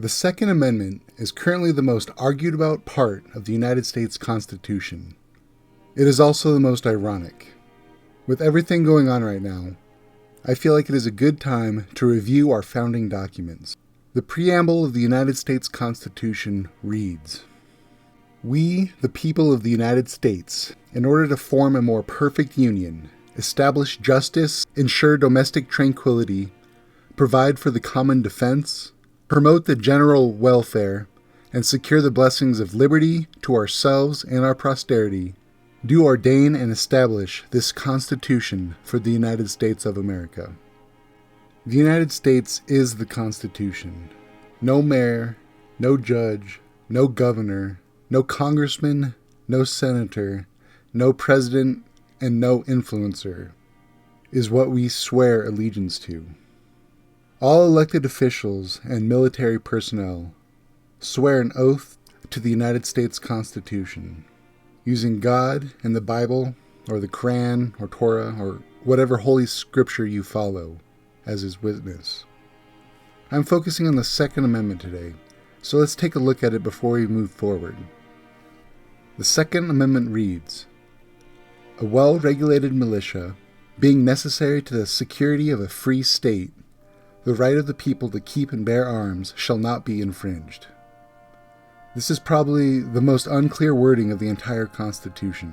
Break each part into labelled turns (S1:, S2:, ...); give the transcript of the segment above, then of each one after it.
S1: The Second Amendment is currently the most argued about part of the United States Constitution. It is also the most ironic. With everything going on right now, I feel like it is a good time to review our founding documents. The preamble of the United States Constitution reads, "We, the people of the United States, in order to form a more perfect union, establish justice, ensure domestic tranquility, provide for the common defense, promote the general welfare, and secure the blessings of liberty to ourselves and our posterity, do ordain and establish this Constitution for the United States of America." The United States is the Constitution. No mayor, no judge, no governor, no congressman, no senator, no president, and no influencer is what we swear allegiance to. All elected officials and military personnel swear an oath to the United States Constitution, using God and the Bible, or the Quran, or Torah, or whatever holy scripture you follow as his witness. I'm focusing on the Second Amendment today, so let's take a look at it before we move forward. The Second Amendment reads, "A well-regulated militia, being necessary to the security of a free state, the right of the people to keep and bear arms shall not be infringed." This is probably the most unclear wording of the entire Constitution.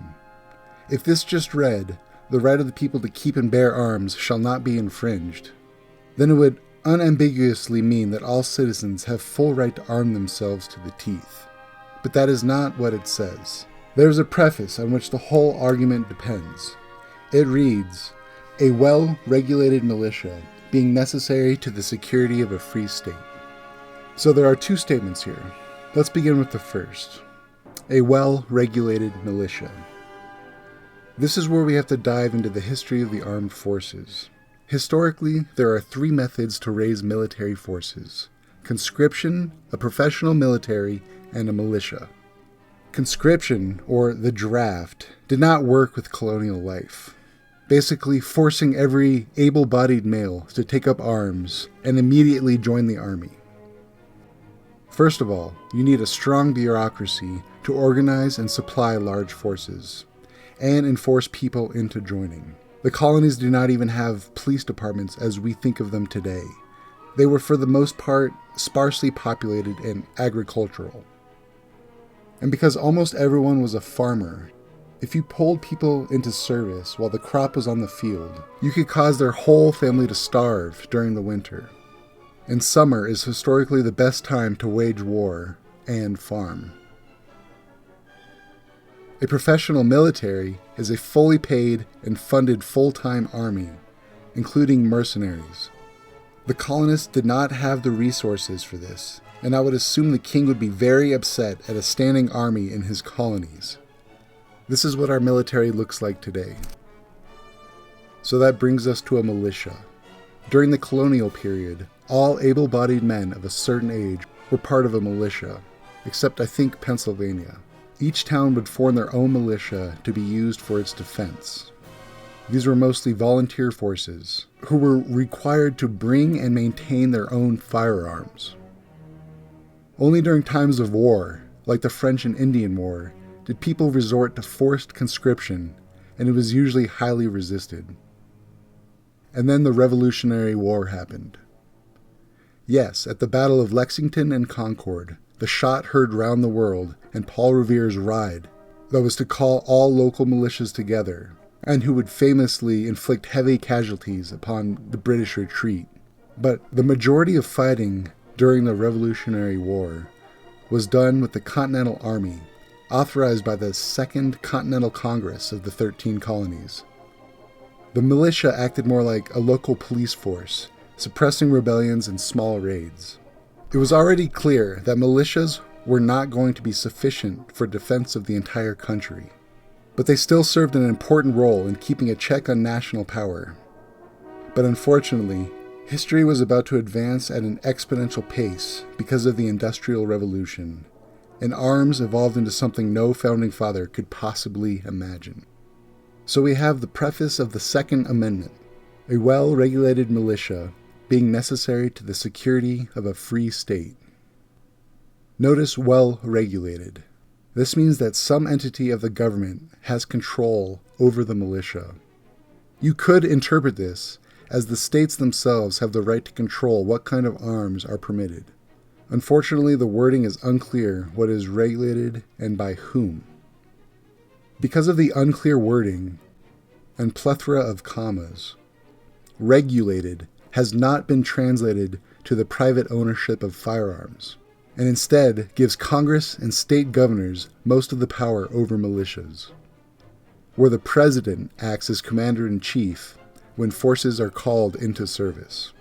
S1: If this just read, "The right of the people to keep and bear arms shall not be infringed," then it would unambiguously mean that all citizens have full right to arm themselves to the teeth. But that is not what it says. There is a preface on which the whole argument depends. It reads, "A well-regulated militia, being necessary to the security of a free state." So there are two statements here. Let's begin with the first. A well-regulated militia. This is where we have to dive into the history of the armed forces. Historically, there are three methods to raise military forces: conscription, a professional military, and a militia. Conscription, or the draft, did not work with colonial life, basically forcing every able-bodied male to take up arms and immediately join the army. First of all, you need a strong bureaucracy to organize and supply large forces, and enforce people into joining. The colonies do not even have police departments as we think of them today. They were for the most part sparsely populated and agricultural. And because almost everyone was a farmer, if you pulled people into service while the crop was on the field, you could cause their whole family to starve during the winter. And summer is historically the best time to wage war and farm. A professional military is a fully paid and funded full-time army, including mercenaries. The colonists did not have the resources for this, and I would assume the king would be very upset at a standing army in his colonies. This is what our military looks like today. So that brings us to a militia. During the colonial period, all able-bodied men of a certain age were part of a militia, except I think Pennsylvania. Each town would form their own militia to be used for its defense. These were mostly volunteer forces, who were required to bring and maintain their own firearms. Only during times of war, like the French and Indian War, did people resort to forced conscription, and it was usually highly resisted. And then the Revolutionary War happened. Yes, at the Battle of Lexington and Concord, the shot heard round the world, and Paul Revere's ride, that was to call all local militias together, and who would famously inflict heavy casualties upon the British retreat. But the majority of fighting during the Revolutionary War was done with the Continental Army, authorized by the Second Continental Congress of the 13 colonies. The militia acted more like a local police force, suppressing rebellions and small raids. It was already clear that militias were not going to be sufficient for defense of the entire country, but they still served an important role in keeping a check on national power. But unfortunately, history was about to advance at an exponential pace because of the Industrial Revolution, and arms evolved into something no founding father could possibly imagine. So we have the preface of the Second Amendment, a well-regulated militia being necessary to the security of a free state. Notice well regulated. This means that some entity of the government has control over the militia. You could interpret this as the states themselves have the right to control what kind of arms are permitted. Unfortunately, the wording is unclear what is regulated and by whom. Because of the unclear wording and plethora of commas, regulated has not been translated to the private ownership of firearms, and instead gives Congress and state governors most of the power over militias, where the president acts as commander-in-chief when forces are called into service.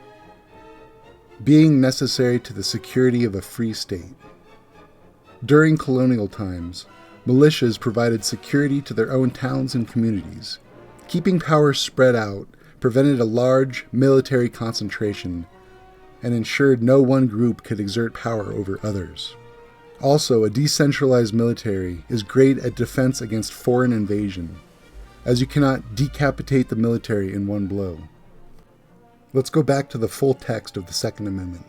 S1: Being necessary to the security of a free state. During colonial times, militias provided security to their own towns and communities. Keeping power spread out prevented a large military concentration and ensured no one group could exert power over others. Also, a decentralized military is great at defense against foreign invasion, as you cannot decapitate the military in one blow. Let's go back to the full text of the Second Amendment.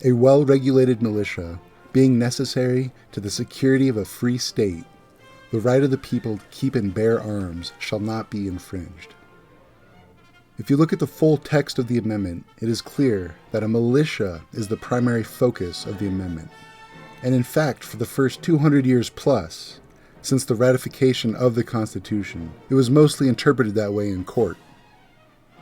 S1: A well-regulated militia, being necessary to the security of a free state, the right of the people to keep and bear arms shall not be infringed. If you look at the full text of the amendment, it is clear that a militia is the primary focus of the amendment. And in fact, for the first 200 years plus, since the ratification of the Constitution, it was mostly interpreted that way in court.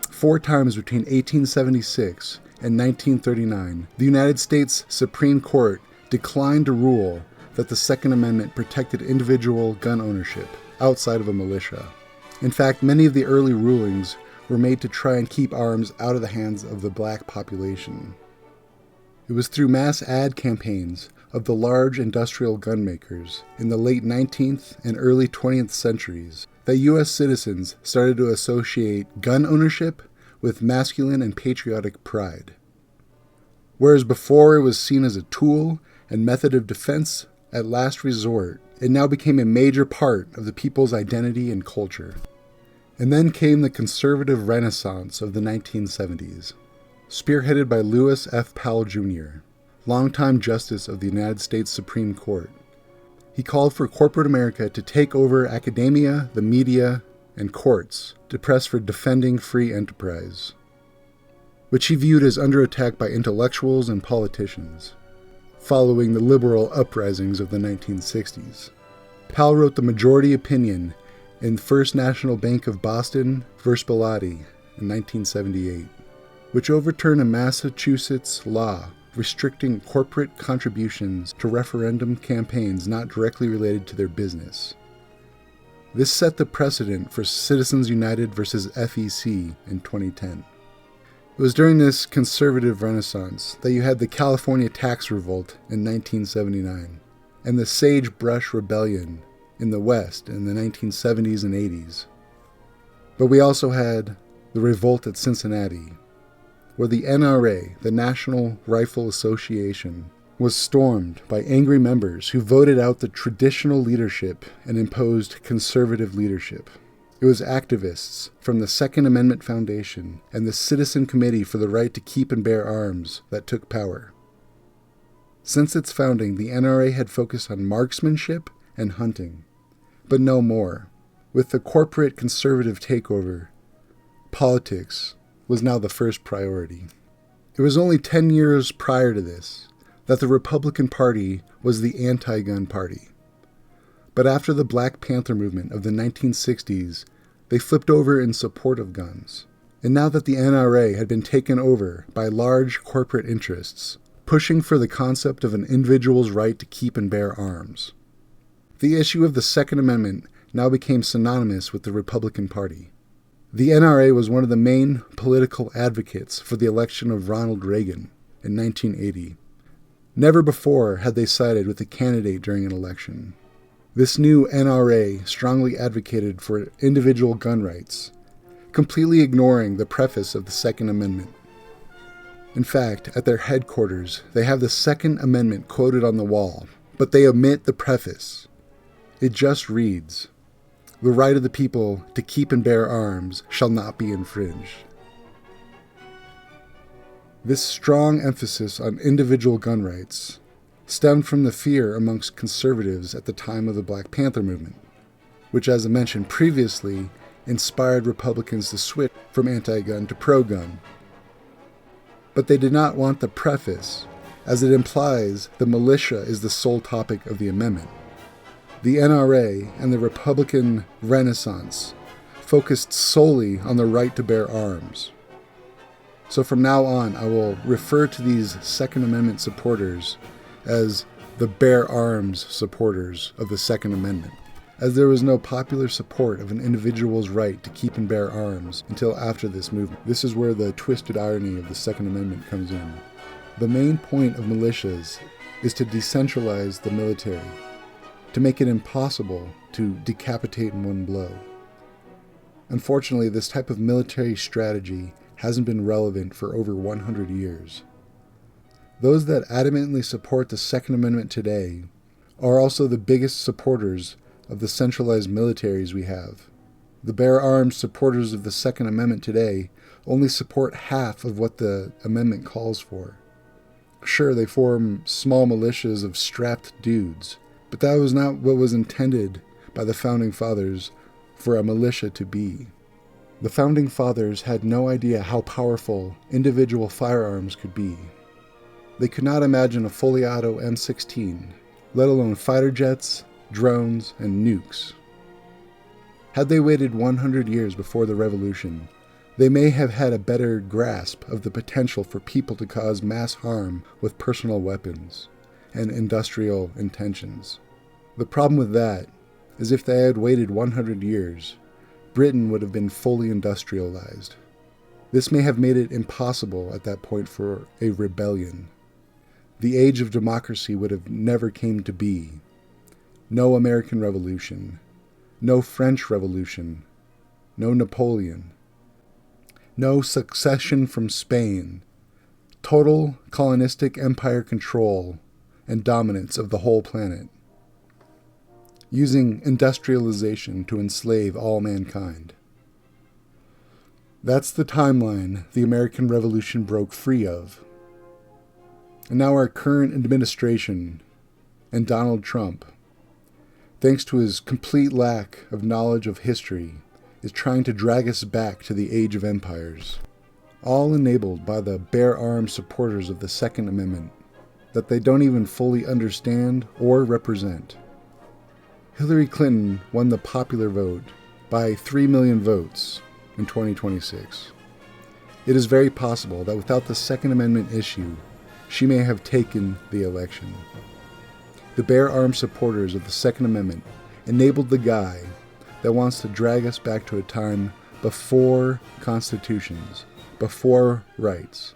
S1: 4 times between 1876 and 1939, the United States Supreme Court declined to rule that the Second Amendment protected individual gun ownership outside of a militia. In fact, many of the early rulings were made to try and keep arms out of the hands of the black population. It was through mass ad campaigns of the large industrial gun makers in the late 19th and early 20th centuries that U.S. citizens started to associate gun ownership with masculine and patriotic pride. Whereas before it was seen as a tool and method of defense at last resort, it now became a major part of the people's identity and culture. And then came the conservative renaissance of the 1970s, spearheaded by Lewis F. Powell Jr., longtime Justice of the United States Supreme Court. He called for corporate America to take over academia, the media, and courts to press for defending free enterprise, which he viewed as under attack by intellectuals and politicians, following the liberal uprisings of the 1960s. Powell wrote the majority opinion in First National Bank of Boston v. Bellotti in 1978, which overturned a Massachusetts law restricting corporate contributions to referendum campaigns not directly related to their business. This set the precedent for Citizens United versus FEC in 2010. It was during this conservative renaissance that you had the California tax revolt in 1979 and the Sagebrush Rebellion in the West in the 1970s and 80s. But we also had the revolt at Cincinnati, where the NRA, the National Rifle Association, was stormed by angry members who voted out the traditional leadership and imposed conservative leadership. It was activists from the Second Amendment Foundation and the Citizen Committee for the Right to Keep and Bear Arms that took power. Since its founding, the NRA had focused on marksmanship and hunting, but no more. With the corporate conservative takeover, politics was now the first priority. It was only 10 years prior to this that the Republican Party was the anti-gun party. But after the Black Panther movement of the 1960s, they flipped over in support of guns. And now that the NRA had been taken over by large corporate interests, pushing for the concept of an individual's right to keep and bear arms, the issue of the Second Amendment now became synonymous with the Republican Party. The NRA was one of the main political advocates for the election of Ronald Reagan in 1980. Never before had they sided with a candidate during an election. This new NRA strongly advocated for individual gun rights, completely ignoring the preface of the Second Amendment. In fact, at their headquarters, they have the Second Amendment quoted on the wall, but they omit the preface. It just reads, "The right of the people to keep and bear arms shall not be infringed." This strong emphasis on individual gun rights stemmed from the fear amongst conservatives at the time of the Black Panther movement, which, as I mentioned previously, inspired Republicans to switch from anti-gun to pro-gun. But they did not want the preface, as it implies the militia is the sole topic of the amendment. The NRA and the Republican Renaissance focused solely on the right to bear arms. So from now on, I will refer to these Second Amendment supporters as the bear arms supporters of the Second Amendment, as there was no popular support of an individual's right to keep and bear arms until after this movement. This is where the twisted irony of the Second Amendment comes in. The main point of militias is to decentralize the military, to make it impossible to decapitate in one blow. Unfortunately, this type of military strategy hasn't been relevant for over 100 years. Those that adamantly support the Second Amendment today are also the biggest supporters of the centralized militaries we have. The bear arms supporters of the Second Amendment today only support half of what the amendment calls for. Sure, they form small militias of strapped dudes, but that was not what was intended by the Founding Fathers for a militia to be. The Founding Fathers had no idea how powerful individual firearms could be. They could not imagine a fully auto M16, let alone fighter jets, drones, and nukes. Had they waited 100 years before the Revolution, they may have had a better grasp of the potential for people to cause mass harm with personal weapons and industrial intentions. The problem with that is if they had waited 100 years, Britain would have been fully industrialized. This may have made it impossible at that point for a rebellion. The age of democracy would have never came to be. No American Revolution, no French Revolution, no Napoleon, no succession from Spain, total colonistic empire control and dominance of the whole planet, using industrialization to enslave all mankind. That's the timeline the American Revolution broke free of. And now our current administration and Donald Trump, thanks to his complete lack of knowledge of history, is trying to drag us back to the age of empires, all enabled by the bear arms supporters of the Second Amendment that they don't even fully understand or represent. Hillary Clinton won the popular vote by 3 million votes in 2026. It is very possible that without the Second Amendment issue, she may have taken the election. The bear arms supporters of the Second Amendment enabled the guy that wants to drag us back to a time before constitutions, before rights,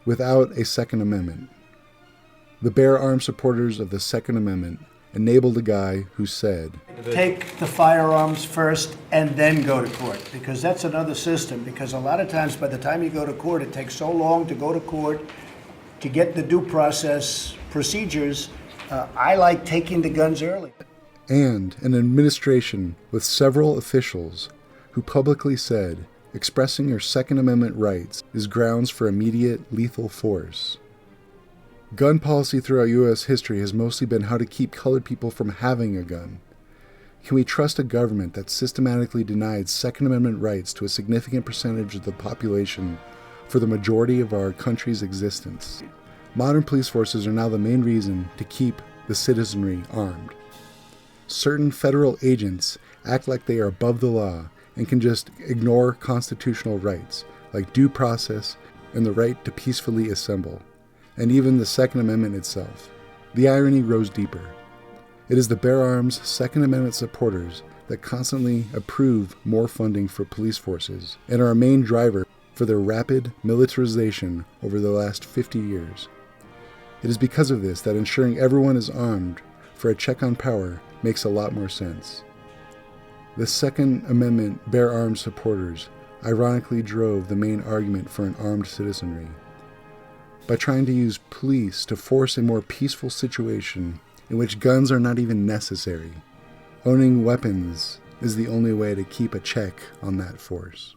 S1: without a Second Amendment. The bear arms supporters of the Second Amendment enabled a guy who said,
S2: take the firearms first and then go to court, because that's another system, because a lot of times by the time you go to court, it takes so long to go to court to get the due process procedures. I like taking the guns early.
S1: And an administration with several officials who publicly said expressing your Second Amendment rights is grounds for immediate lethal force. Gun policy throughout U.S. history has mostly been how to keep colored people from having a gun. Can we trust a government that systematically denied Second Amendment rights to a significant percentage of the population for the majority of our country's existence? Modern police forces are now the main reason to keep the citizenry armed. Certain federal agents act like they are above the law and can just ignore constitutional rights like due process and the right to peacefully assemble, and even the Second Amendment itself. The irony grows deeper. It is the bear arms Second Amendment supporters that constantly approve more funding for police forces and are a main driver for their rapid militarization over the last 50 years. It is because of this that ensuring everyone is armed for a check on power makes a lot more sense. The Second Amendment bear arms supporters ironically drove the main argument for an armed citizenry by trying to use police to force a more peaceful situation in which guns are not even necessary. Owning weapons is the only way to keep a check on that force.